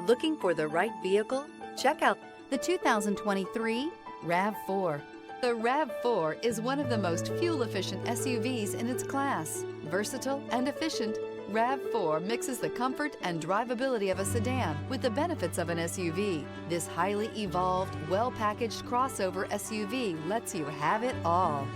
Looking for the right vehicle? Check out the 2023 RAV4. The RAV4 is one of the most fuel-efficient SUVs in its class. Versatile and efficient, RAV4 mixes the comfort and drivability of a sedan with the benefits of an SUV. This highly evolved, well-packaged crossover SUV lets you have it all.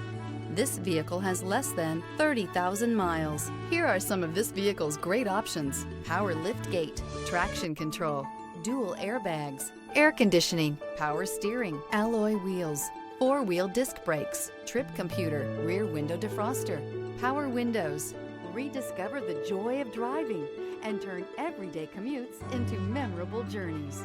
This vehicle has less than 30,000 miles. Here are some of this vehicle's great options: power liftgate, traction control, dual airbags, air conditioning, power steering, alloy wheels, four-wheel disc brakes, trip computer, rear window defroster, power windows. Rediscover the joy of driving and turn everyday commutes into memorable journeys.